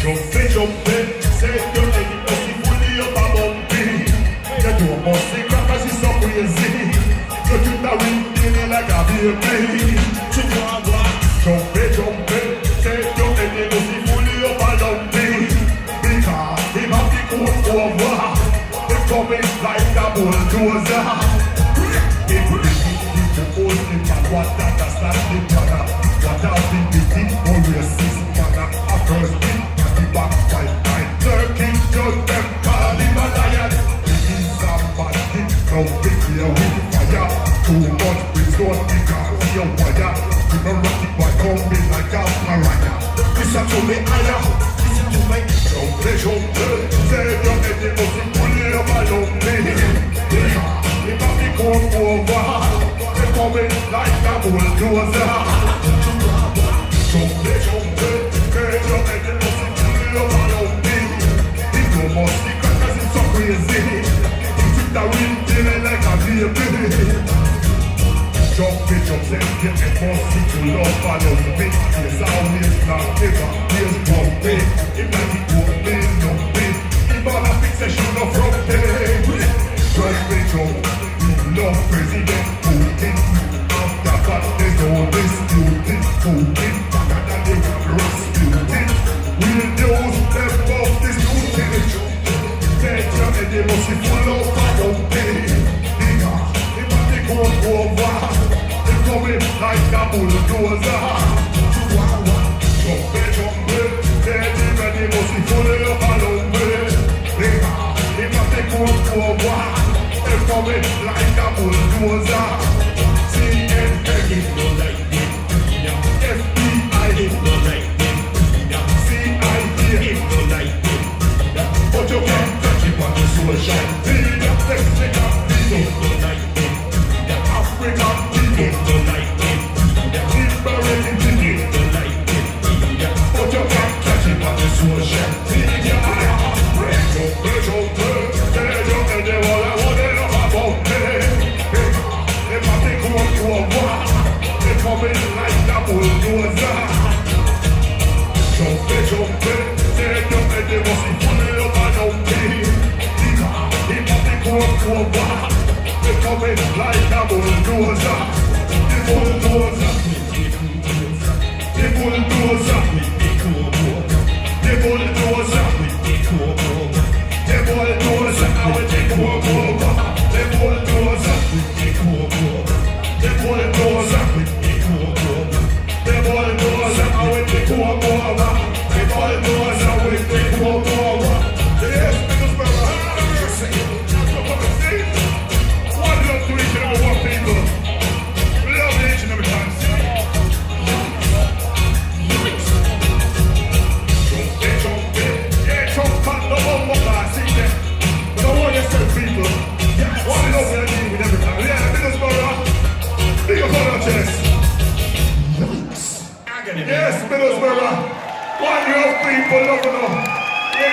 Jump in, say you're ready, pussy fully up above me. You don't must see crackers, it's so crazy. You treat the ring feeling like a baby. Chihuahua. Jump in, say you're ready, pussy fully up above me. Because him have the coat over. They coming like a bulldozer. If we need to hold him and what that does not live together. What I've been beating for racist manner. A first thing, and the back fight. Turkey, just them, call him a lion. He is somebody, now big here with fire. Too much resort because he a wire. We no rock it, but coming like a piranha. Listen to me, Aya. Listen to me. Jump, say your head, you must be pulling up along me. He might be going over. They coming like a bulldozer. Jump, say your head, you must be pulling up along me. He no more secret cause it's so crazy. He took the real feeling like a baby. Jump, say get the pussy to love follow me. Yes, always not ever, here's one way. It might be good, no big. If all I fix a shoot up from there. Jump, we love President Putin. After that, there's all this Putin. Better than they can Rasputin. We'll use them off this Putin. Take your head, they must be full of follow me. It might be good over. They're coming like a bulldozer. Jump, take your head, they must be full of follow me. It might be good over. They're coming like a bulldozer. CNA is no lightning. FBI is no lightning. CIA is no lightning. But you can't touch it on the social media. Mexican people is no lightning. African people is no lightning. Liberating people is no lightning. But you can't touch it on the social media. Coming like a bulldozer. Jump, say your head, they must be pulling up around me. He must be going over. They're coming like a bulldozer. The bulldozer. The bulldozer. The bulldozer. The bulldozer. I will take over. The bulldozer. The bulldozer. The bulldozer, I will take over. The bulldozer will take over. Yes, Middlesbrough, that's what I'm saying. One love to each and every one, people. We love each and every time. Yeah, Trump, no more guys, see that. But I want yourself, people. One love we need with every time. Yeah, Middlesbrough, big up on our chest. Yes, Middlesbrough. One love people, love enough.